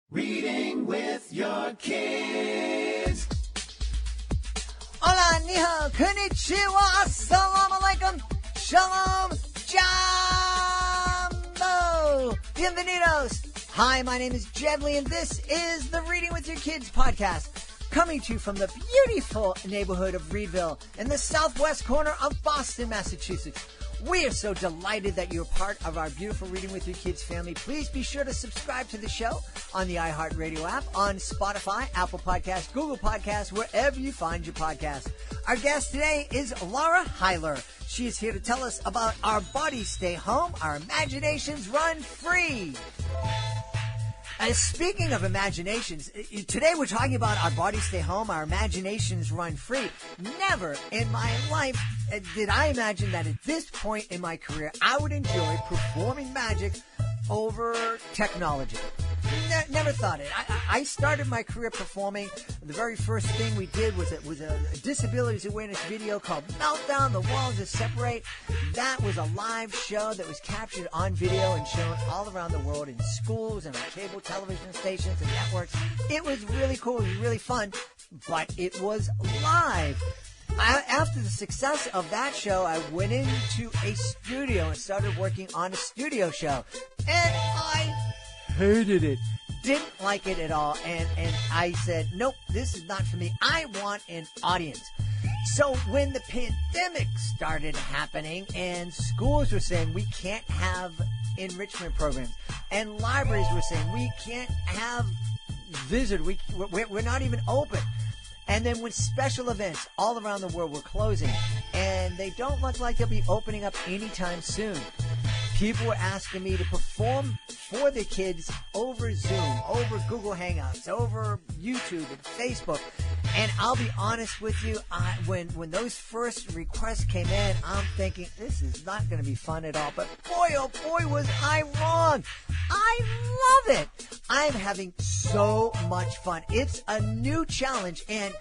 Reading with your kids. Hola, ni hao, konnichiwa, assalamu alaikum, shalom, jambo, bienvenidos. Hi, my name is Jedley, and this is the Reading with Your Kids podcast, coming to you from the beautiful neighborhood of Reedville in the southwest corner of Boston, Massachusetts. We are so delighted that you're part of our beautiful Reading with Your Kids family. Please be sure to subscribe to the show on the iHeartRadio app, on Spotify, Apple Podcasts, Google Podcasts, wherever you find your podcasts. Our guest today is Lora Hyler. She is here to tell us about Our Bodies Stay Home, Our Imaginations Run Free. And speaking of imaginations, today we're talking about Our Bodies Stay Home, Our Imaginations Run Free. Never in my life did I imagine that at this point in my career I would enjoy performing magic over technology. Never thought it. I started my career performing. The very first thing we did was a disabilities awareness video called Meltdown, The Walls That Separate. That was a live show that was captured on video and shown all around the world in schools and on cable television stations and networks. It was really cool. It was really fun, but it was live. After the success of that show, I went into a studio and started working on a studio show. And I hated it. Didn't like it at all. And I said, nope, this is not for me. I want an audience. So when the pandemic started happening and schools were saying we can't have enrichment programs and libraries were saying we can't have visitors, we're not even open. And then when special events all around the world were closing, and they don't look like they'll be opening up anytime soon, people were asking me to perform for the kids over Zoom, over Google Hangouts, over YouTube and Facebook. And I'll be honest with you, when those first requests came in, I'm thinking, this is not going to be fun at all. But boy, oh boy, was I wrong. I love it. I'm having so much fun. It's a new challenge, and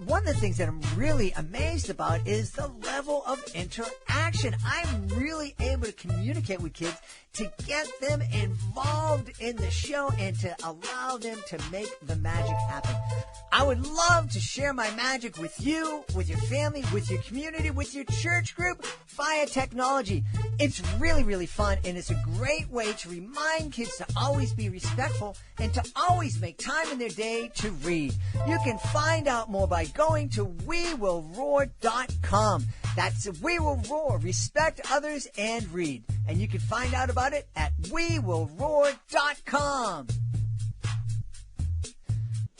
one of the things that I'm really amazed about is the level of interaction. I'm really able to communicate with kids to get them involved in the show and to allow them to make the magic happen. I would love to share my magic with you, with your family, with your community, with your church group via technology. It's really, really fun, and it's a great way to remind kids to always be respectful and to always make time in their day to read. You can find out more by going to WeWillRoar.com. That's We Will Roar, respect others and read. And you can find out about it at WeWillRoar.com.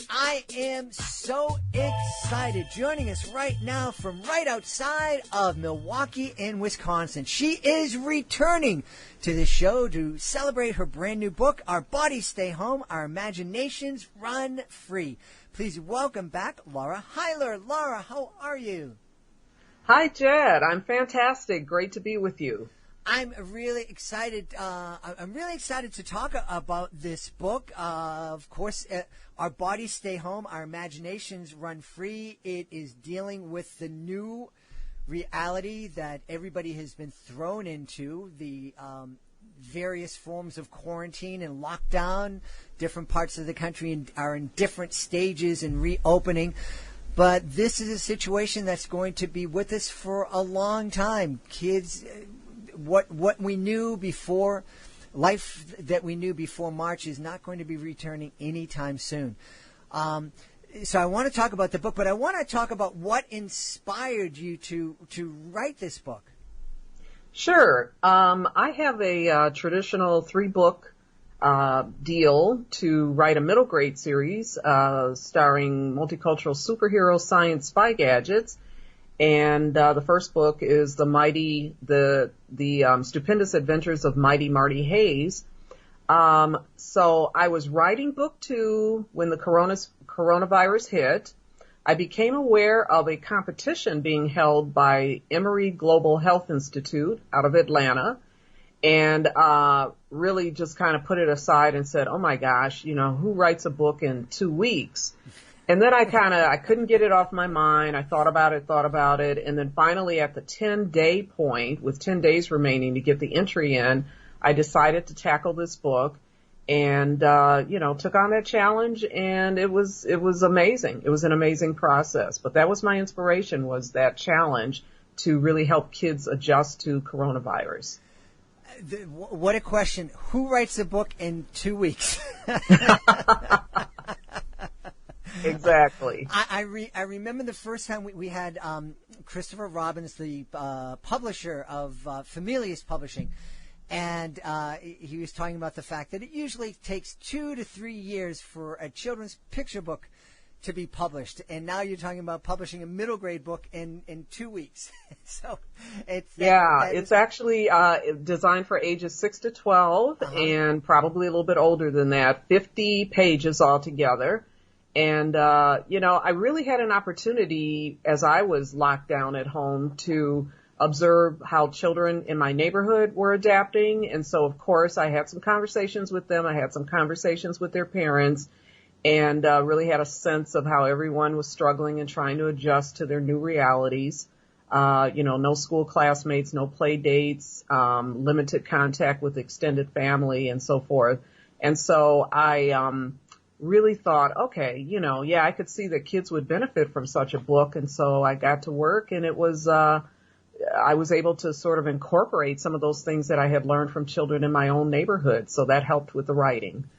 I am so excited. Joining us right now from right outside of Milwaukee in Wisconsin. She is returning to the show to celebrate her brand new book, Our Bodies Stay Home, Our Imaginations Run Free. Please welcome back Lora Hyler. Lora, how are you? Hi, Jed. I'm fantastic. Great to be with you. I'm really excited. I'm really excited to talk about this book. Of course, Our Bodies Stay Home, Our Imaginations Run Free. It is dealing with the new reality that everybody has been thrown into, the various forms of quarantine and lockdown. Different parts of the country are in different stages in reopening. But this is a situation that's going to be with us for a long time. Kids, what we knew before, life that we knew before March is not going to be returning anytime soon. So I want to talk about the book, but I want to talk about what inspired you to write this book. Sure. I have a traditional 3-book deal to write a middle grade series starring multicultural superhero science spy gadgets. And the first book is the Stupendous Adventures of Mighty Marty Hayes. So I was writing book 2 when the coronavirus hit. I became aware of a competition being held by Emory Global Health Institute out of Atlanta, and really just kind of put it aside and said, oh my gosh, who writes a book in 2 weeks? And then I couldn't get it off my mind. I thought about it. And then finally at the 10-day point, with 10 days remaining to get the entry in, I decided to tackle this book. and, took on that challenge, and it was amazing. It was an amazing process. But that was my inspiration, was that challenge to really help kids adjust to coronavirus. What a question. Who writes a book in 2 weeks? Exactly. I remember the first time we had Christopher Robbins, the publisher of Familius Publishing, and he was talking about the fact that it usually takes 2 to 3 years for a children's picture book to be published, and now you're talking about publishing a middle grade book in 2 weeks. So it's actually designed for ages 6 to 12, and probably a little bit older than that. 50 pages altogether. And, I really had an opportunity as I was locked down at home to observe how children in my neighborhood were adapting. And so, of course, I had some conversations with them. I had some conversations with their parents, and really had a sense of how everyone was struggling and trying to adjust to their new realities. No school classmates, no play dates, limited contact with extended family, and so forth. And so I really thought, okay, I could see that kids would benefit from such a book. And so I got to work, and it was, I was able to sort of incorporate some of those things that I had learned from children in my own neighborhood. So that helped with the writing.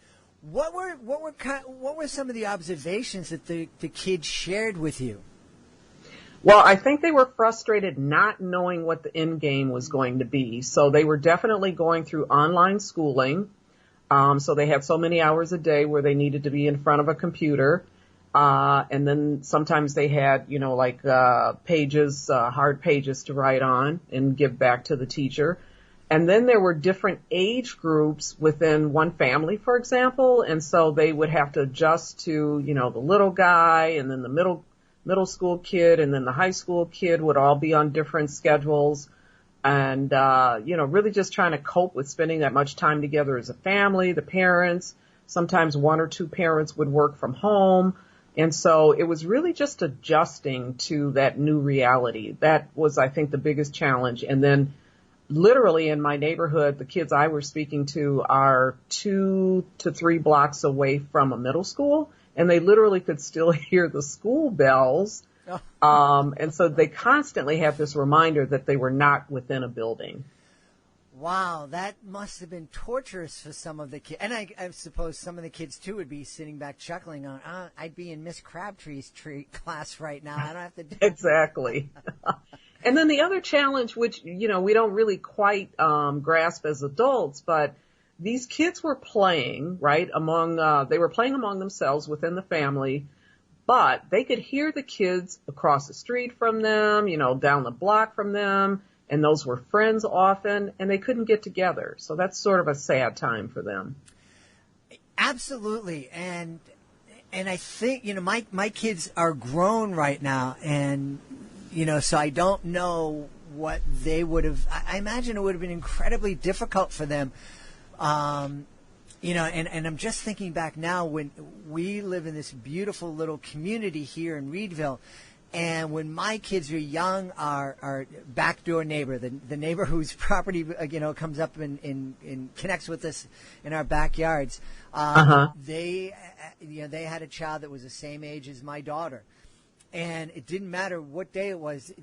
What were some of the observations that the kids shared with you? Well, I think they were frustrated not knowing what the end game was going to be. So they were definitely going through online schooling. So they had so many hours a day where they needed to be in front of a computer. And then sometimes they had, pages, hard pages to write on and give back to the teacher. And then there were different age groups within one family, for example. And so they would have to adjust to, the little guy, and then the middle school kid, and then the high school kid would all be on different schedules. And, really just trying to cope with spending that much time together as a family, the parents. Sometimes one or two parents would work from home. And so it was really just adjusting to that new reality. That was, I think, the biggest challenge. And then literally in my neighborhood, the kids I was speaking to are 2 to 3 blocks away from a middle school, and they literally could still hear the school bells. And so they constantly have this reminder that they were not within a building. Wow, that must have been torturous for some of the kids. And I suppose some of the kids, too, would be sitting back chuckling on, I'd be in Miss Crabtree's class right now. I don't have to do Exactly. And then the other challenge, which, we don't really quite grasp as adults, but these kids were playing, right, they were playing among themselves within the family, but they could hear the kids across the street from them, down the block from them, and those were friends often, and they couldn't get together. So that's sort of a sad time for them. Absolutely. And I think, my kids are grown right now, and, so I don't know what they would have, I imagine it would have been incredibly difficult for them. And I'm just thinking back now when we live in this beautiful little community here in Reedville. And when my kids were young, our backdoor neighbor, the neighbor whose property, comes up and connects with us in our backyards, they had a child that was the same age as my daughter. And it didn't matter what day it was.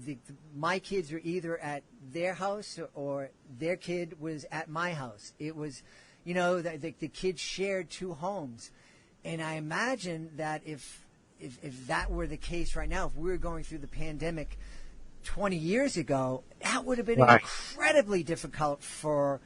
My kids were either at their house or their kid was at my house. It was, the kids shared 2 homes. And I imagine that if that were the case right now, if we were going through the pandemic 20 years ago, that would have been incredibly difficult for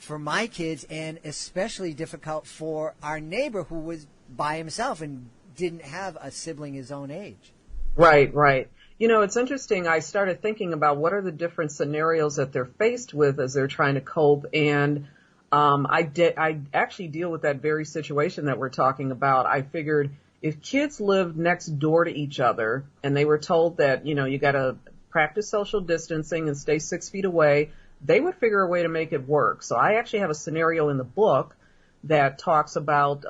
my kids, and especially difficult for our neighbor who was by himself and didn't have a sibling his own age. Right. It's interesting. I started thinking about what are the different scenarios that they're faced with as they're trying to cope, and I actually deal with that very situation that we're talking about. I figured if kids lived next door to each other and they were told that, you got to practice social distancing and stay 6 feet away, they would figure a way to make it work. So I actually have a scenario in the book that talks about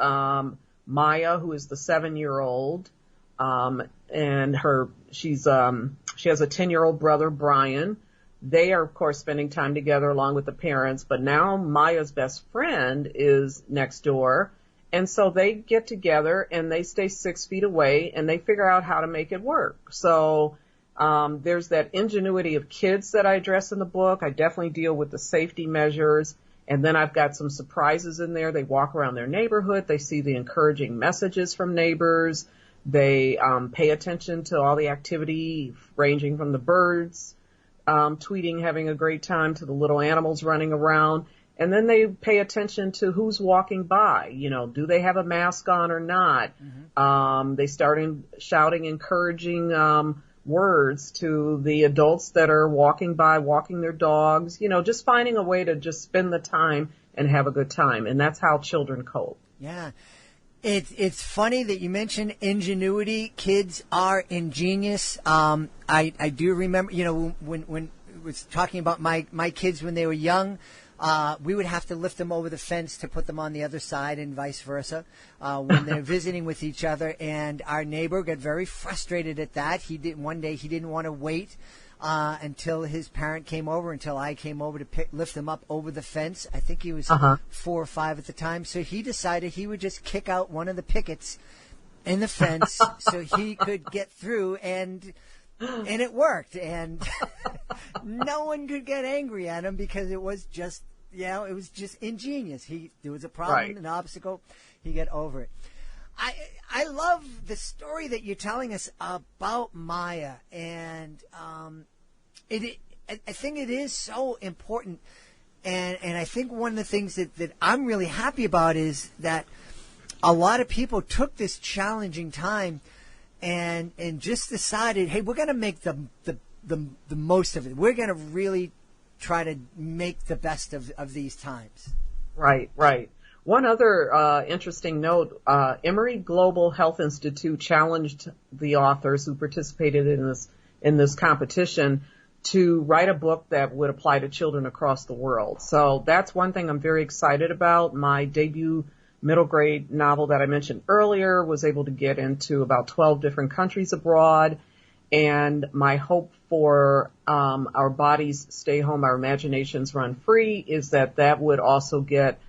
Maya, who is the 7-year-old, and she has a 10-year-old brother, Brian. they are, of course, spending time together along with the parents, but now Maya's best friend is next door. And so they get together and they stay 6 feet away and they figure out how to make it work. So there's that ingenuity of kids that I address in the book. I definitely deal with the safety measures. And then I've got some surprises in there. They walk around their neighborhood. They see the encouraging messages from neighbors. They pay attention to all the activity ranging from the birds tweeting, having a great time, to the little animals running around. And then they pay attention to who's walking by. You know, do they have a mask on or not? Mm-hmm. They start shouting encouraging words to the adults that are walking by, walking their dogs, you know, just finding a way to just spend the time and have a good time. And that's how children cope. Yeah. It's funny that you mentioned ingenuity. Kids are ingenious. I do remember, you know, when I was talking about my kids when they were young, we would have to lift them over the fence to put them on the other side and vice versa when they're visiting with each other. And our neighbor got very frustrated at that. One day he didn't want to wait until his parent came over, until I came over to lift them up over the fence. I think he was 4 or 5 at the time. So he decided he would just kick out one of the pickets in the fence so he could get through, and it worked. And no one could get angry at him because it was just, you know, it was just ingenious. There was a problem, right, an obstacle, he got over it. I love the story that you're telling us about Maya, and I think it is so important, and I think one of the things that I'm really happy about is that a lot of people took this challenging time and just decided, hey, we're going to make the most of it. We're going to really try to make the best of these times. Right, right. One other interesting note, Emory Global Health Institute challenged the authors who participated in this competition to write a book that would apply to children across the world. So that's one thing I'm very excited about. My debut middle grade novel that I mentioned earlier was able to get into about 12 different countries abroad. And my hope for Our Bodies Stay Home, Our Imaginations Run Free is that would also get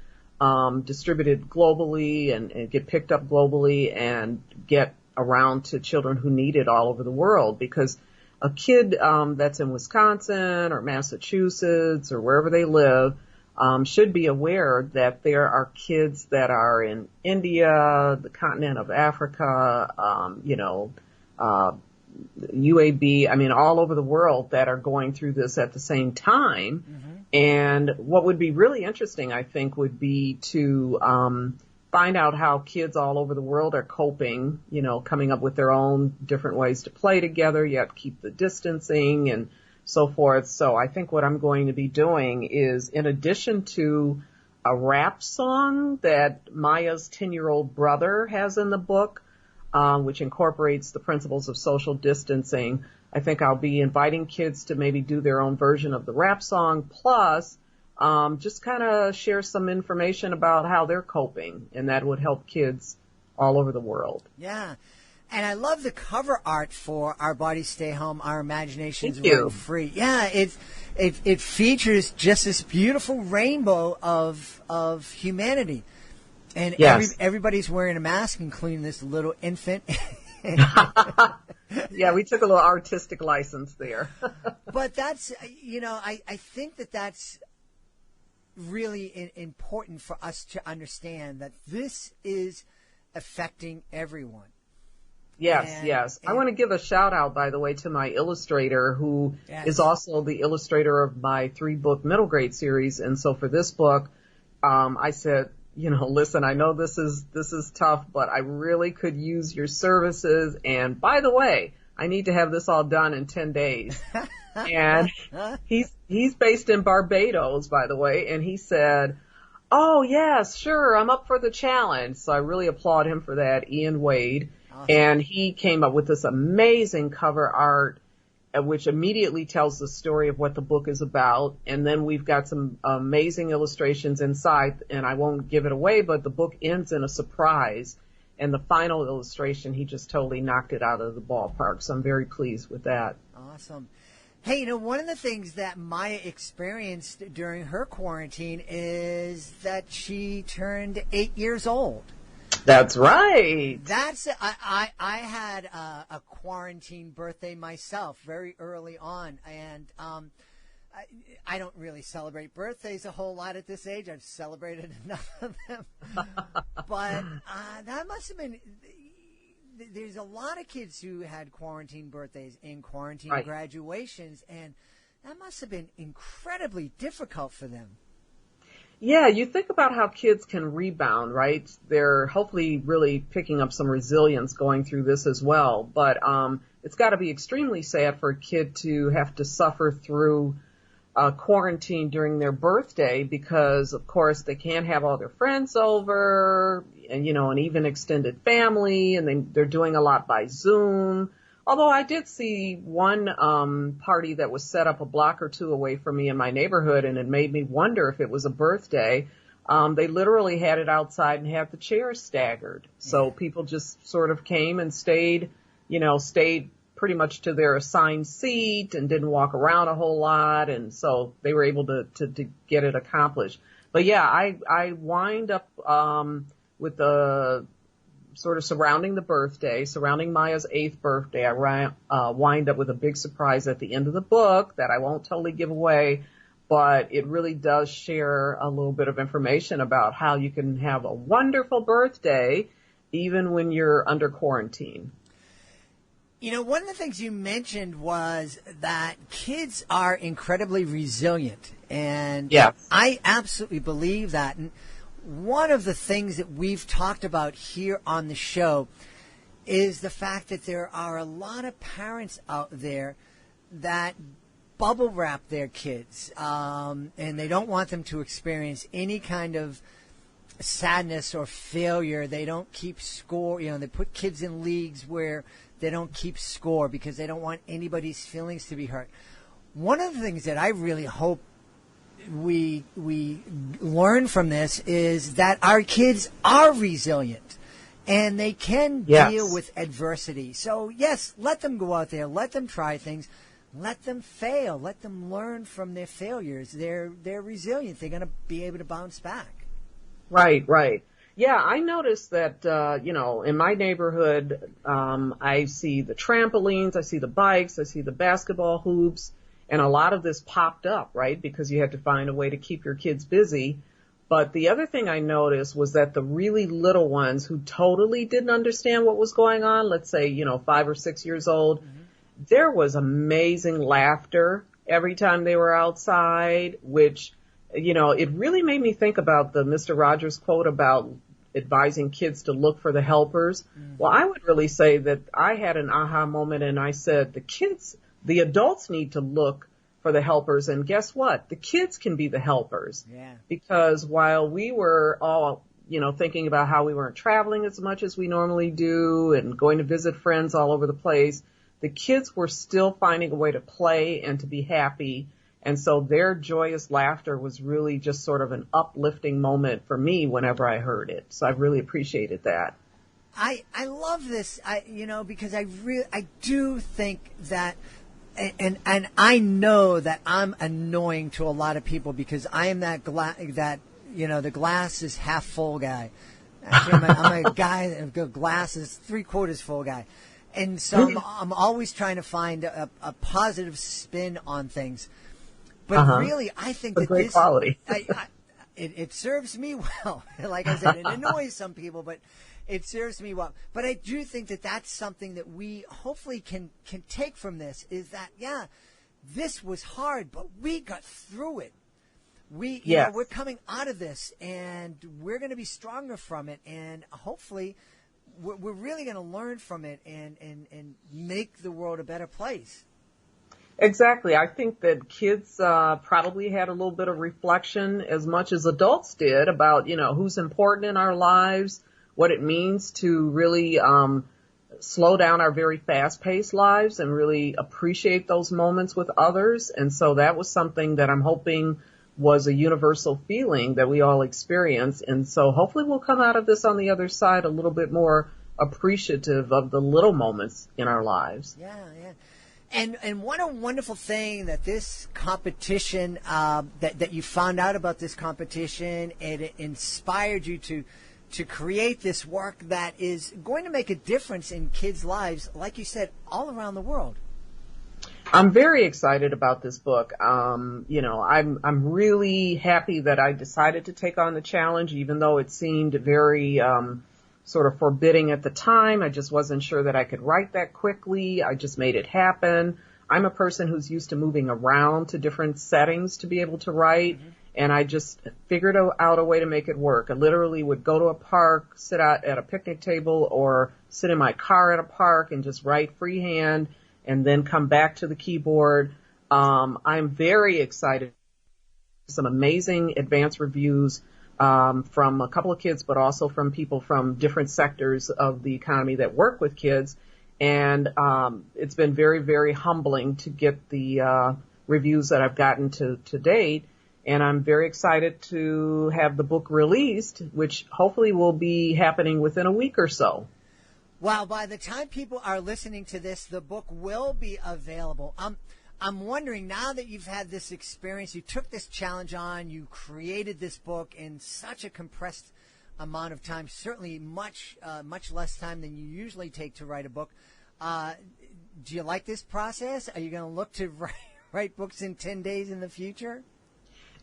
distributed globally and get picked up globally and get around to children who need it all over the world. Because a kid that's in Wisconsin or Massachusetts or wherever they live should be aware that there are kids that are in India, the continent of Africa, UAB, I mean, all over the world that are going through this at the same time. Mm-hmm. And what would be really interesting, I think, would be to find out how kids all over the world are coping, you know, coming up with their own different ways to play together, yet keep the distancing and so forth. So I think what I'm going to be doing is, in addition to a rap song that Maya's 10-year-old brother has in the book, which incorporates the principles of social distancing, I think I'll be inviting kids to maybe do their own version of the rap song, plus just kind of share some information about how they're coping, and that would help kids all over the world. Yeah. And I love the cover art for Our Bodies Stay Home, Our Imaginations Run Free. Yeah, it features just this beautiful rainbow of humanity. And yes, everybody's wearing a mask, including this little infant. Yeah, we took a little artistic license there. But that's, you know, I think that's really important for us to understand that this is affecting everyone. Yes, yes. I want to give a shout out, by the way, to my illustrator, who is also the illustrator of my 3-book middle grade series. And so for this book, I said, you know, listen, I know this is tough, but I really could use your services. And by the way, I need to have this all done in 10 days. And he's based in Barbados, by the way. And he said, oh, yes, sure, I'm up for the challenge. So I really applaud him for that, Ian Wade. Awesome. And he came up with this amazing cover art, which immediately tells the story of what the book is about. And then we've got some amazing illustrations inside, and I won't give it away, but the book ends in a surprise. And the final illustration, he just totally knocked it out of the ballpark. So I'm very pleased with that. Awesome. Hey, one of the things that Maya experienced during her quarantine is that she turned 8 years old. That's right. I had a quarantine birthday myself very early on, and I don't really celebrate birthdays a whole lot at this age. I've celebrated enough of them, but that must have been. There's a lot of kids who had quarantine birthdays and quarantine graduations, and that must have been incredibly difficult for them. Yeah, you think about how kids can rebound, right? They're hopefully really picking up some resilience going through this as well. But it's got to be extremely sad for a kid to have to suffer through quarantine during their birthday because, of course, they can't have all their friends over and, and even extended family, and they're doing a lot by Zoom. Although I did see one party that was set up a block or two away from me in my neighborhood, and it made me wonder if it was a birthday. They literally had it outside and had the chairs staggered. So people just sort of came and stayed pretty much to their assigned seat and didn't walk around a whole lot. And so they were able to get it accomplished. But yeah, I wind up with the sort of surrounding Maya's 8th birthday. I wind up with a big surprise at the end of the book that I won't totally give away, but it really does share a little bit of information about how you can have a wonderful birthday even when you're under quarantine. One of the things you mentioned was that kids are incredibly resilient, and yes. I absolutely believe that. And one of the things that we've talked about here on the show is the fact that there are a lot of parents out there that bubble wrap their kids, and they don't want them to experience any kind of sadness or failure. They don't keep score. They put kids in leagues where they don't keep score because they don't want anybody's feelings to be hurt. One of the things that I really hope we learn from this is that our kids are resilient and they can deal with adversity. So yes, let them go out there, let them try things, let them fail, let them learn from their failures. They're resilient. They're going to be able to bounce back. Right. Yeah, I noticed that, in my neighborhood, I see the trampolines, I see the bikes, I see the basketball hoops, and a lot of this popped up, right, because you had to find a way to keep your kids busy. But the other thing I noticed was that the really little ones who totally didn't understand what was going on, let's say, 5 or 6 years old, there was amazing laughter every time they were outside, which, it really made me think about the Mr. Rogers quote about advising kids to look for the helpers. Well, I would really say that I had an aha moment and I said, the adults need to look for the helpers. And guess what? The kids can be the helpers. Yeah. Because while we were all, thinking about how we weren't traveling as much as we normally do and going to visit friends all over the place, the kids were still finding a way to play and to be happy. And so their joyous laughter was really just sort of an uplifting moment for me whenever I heard it. So I really appreciated that. I love this, because I do think that, and I know that I'm annoying to a lot of people because I am that the glass is half full guy. Actually, I'm a guy the glass is 3/4 full guy, and so I'm always trying to find a positive spin on things. But really, I think that great quality. It serves me well. Like I said, it annoys some people, but it serves me well. But I do think that that's something that we hopefully can take from this is that, this was hard, but we got through it. We're coming out of this, and we're going to be stronger from it, and hopefully we're really going to learn from it and make the world a better place. Exactly. I think that kids probably had a little bit of reflection as much as adults did about, who's important in our lives, what it means to really slow down our very fast-paced lives and really appreciate those moments with others. And so that was something that I'm hoping was a universal feeling that we all experience. And so hopefully we'll come out of this on the other side a little bit more appreciative of the little moments in our lives. Yeah. And what a wonderful thing that this competition, that you found out about this competition, and it inspired you to create this work that is going to make a difference in kids' lives, like you said, all around the world. I'm very excited about this book. I'm really happy that I decided to take on the challenge, even though it seemed very sort of forbidding at the time. I just wasn't sure that I could write that quickly. I just made it happen. I'm a person who's used to moving around to different settings to be able to write, and I just figured out a way to make it work. I literally would go to a park, sit out at a picnic table, or sit in my car at a park and just write freehand, and then come back to the keyboard. I'm very excited. Some amazing advanced reviews from a couple of kids, but also from people from different sectors of the economy that work with kids. And it's been very, very humbling to get the reviews that I've gotten to date. And I'm very excited to have the book released, which hopefully will be happening within a week or so. Well, by the time people are listening to this, the book will be available. I'm wondering, now that you've had this experience, you took this challenge on, you created this book in such a compressed amount of time, certainly much less time than you usually take to write a book. Do you like this process? Are you going to look to write books in 10 days in the future?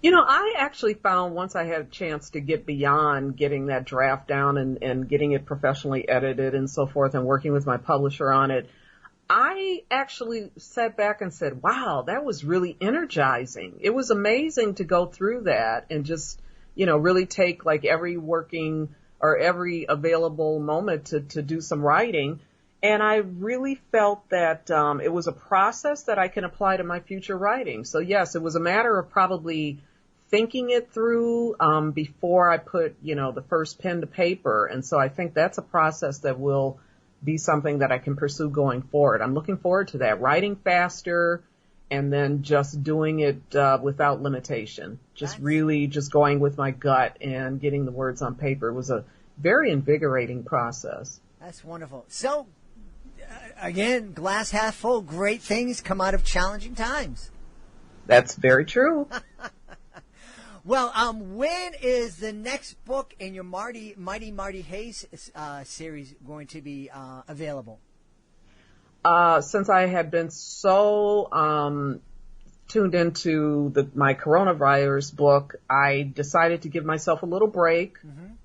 I actually found once I had a chance to get beyond getting that draft down and getting it professionally edited and so forth and working with my publisher on it, I actually sat back and said, wow, that was really energizing. It was amazing to go through that and just, really take like every working or every available moment to do some writing. And I really felt that it was a process that I can apply to my future writing. So yes, it was a matter of probably thinking it through before I put, the first pen to paper. And so I think that's a process that will be something that I can pursue going forward. I'm looking forward to that, writing faster and then just doing it without limitation, just really just going with my gut and getting the words on paper. It was a very invigorating process. That's wonderful. So, again, glass half full, great things come out of challenging times. That's very true. Well, when is the next book in your Mighty Marty Hayes series going to be available? Since I had been so tuned into my coronavirus book, I decided to give myself a little break.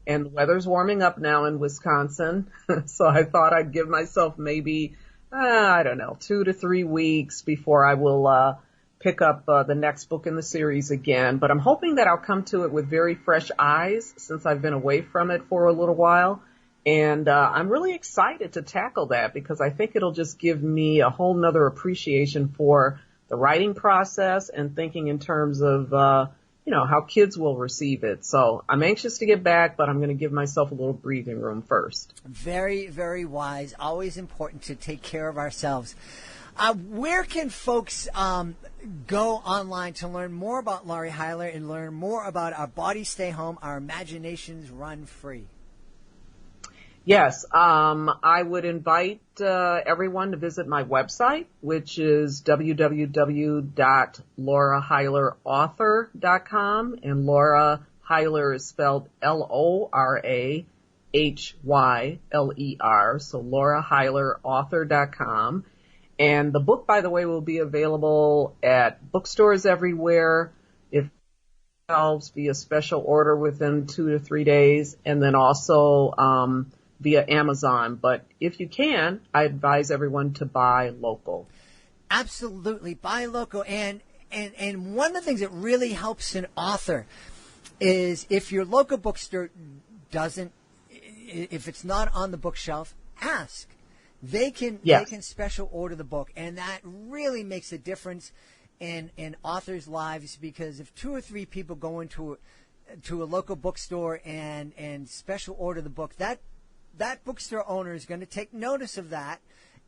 And the weather's warming up now in Wisconsin, so I thought I'd give myself maybe, 2 to 3 weeks before I will pick up the next book in the series again. But I'm hoping that I'll come to it with very fresh eyes since I've been away from it for a little while. And I'm really excited to tackle that because I think it'll just give me a whole nother appreciation for the writing process and thinking in terms of, how kids will receive it. So I'm anxious to get back, but I'm going to give myself a little breathing room first. Very, very wise. Always important to take care of ourselves. Where can folks go online to learn more about Lora Hyler and learn more about Our Bodies Stay Home, Our Imaginations Run Free? Yes, I would invite everyone to visit my website, which is www.lorahylerauthor.com, and Lora Hyler is spelled LoraHyler, so lorahylerauthor.com. And the book, by the way, will be available at bookstores everywhere, if via special order within 2 to 3 days, and then also via Amazon. But if you can, I advise everyone to buy local. Absolutely, buy local. And one of the things that really helps an author is if your local bookstore if it's not on the bookshelf, ask. They can special order the book, and that really makes a difference in authors' lives, because if 2 or 3 people go into a local bookstore and special order the book, that bookstore owner is going to take notice of that,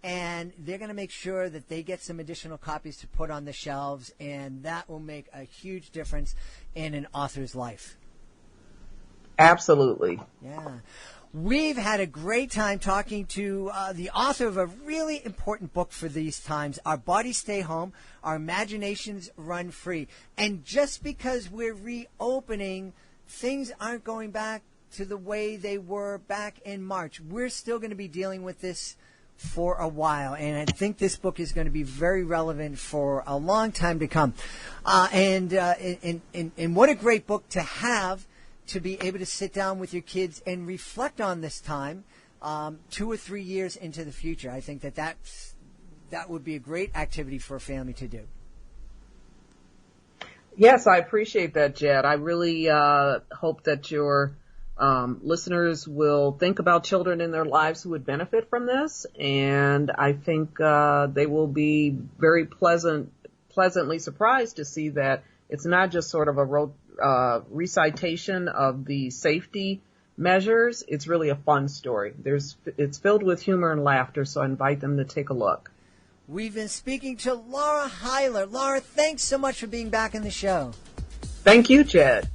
and they're going to make sure that they get some additional copies to put on the shelves, and that will make a huge difference in an author's life. Absolutely. Yeah. We've had a great time talking to the author of a really important book for these times, Our Bodies Stay Home, Our Imaginations Run Free. And just because we're reopening, things aren't going back to the way they were back in March. We're still going to be dealing with this for a while, and I think this book is going to be very relevant for a long time to come. And what a great book to have, to be able to sit down with your kids and reflect on this time 2 or 3 years into the future. I think that would be a great activity for a family to do. Yes, I appreciate that, Jed. I really hope that your listeners will think about children in their lives who would benefit from this, and I think they will be very pleasantly surprised to see that it's not just sort of a recitation of the safety measures. It's really a fun story. It's filled with humor and laughter, so I invite them to take a look. We've been speaking to Lora Hyler. Lora, thanks so much for being back in the show. Thank you, Jed.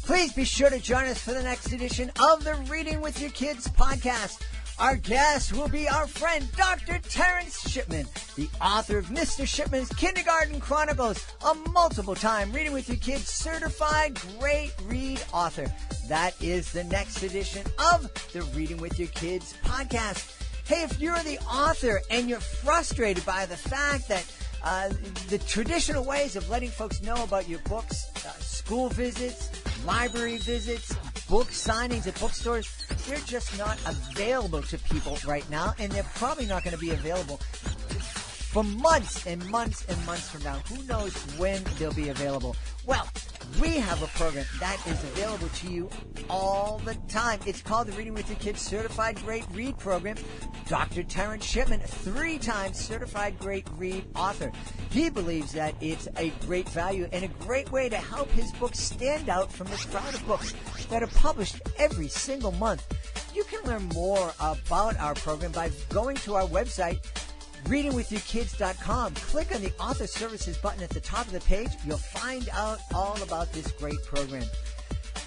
Please be sure to join us for the next edition of the Reading with Your Kids podcast. Our guest will be our friend, Dr. Terrence Shipman, the author of Mr. Shipman's Kindergarten Chronicles, a multiple-time Reading with Your Kids certified great read author. That is the next edition of the Reading with Your Kids podcast. Hey, if you're the author and you're frustrated by the fact that the traditional ways of letting folks know about your books, school visits, library visits, book signings at bookstores, they're just not available to people right now, and they're probably not going to be available for months and months and months from now. Who knows when they'll be available? Well, we have a program that is available to you all the time. It's called the Reading with Your Kids Certified Great Read Program. Dr. Terrence Shipman, 3-time certified great read author. He believes that it's a great value and a great way to help his books stand out from this crowd of books that are published every single month. You can learn more about our program by going to our website, readingwithyourkids.com. Click on the Author Services button at the top of the page. You'll find out all about this great program.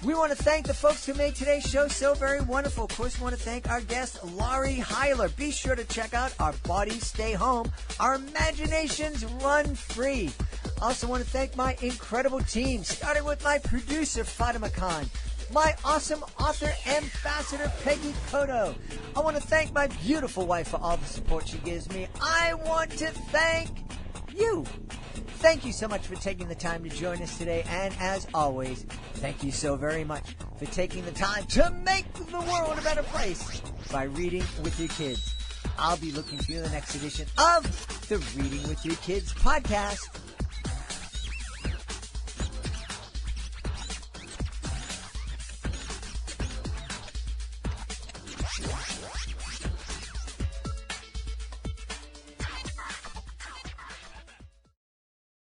We want to thank the folks who made today's show so very wonderful. Of course, we want to thank our guest, Lora Hyler. Be sure to check out Our Bodies Stay Home, Our Imaginations Run Free. Also want to thank my incredible team, starting with my producer, Fatima Khan, my awesome author ambassador, Peggy Cotto. I want to thank my beautiful wife for all the support she gives me. I want to thank you. Thank you so much for taking the time to join us today. And as always, thank you so very much for taking the time to make the world a better place by reading with your kids. I'll be looking for you in the next edition of the Reading with Your Kids podcast.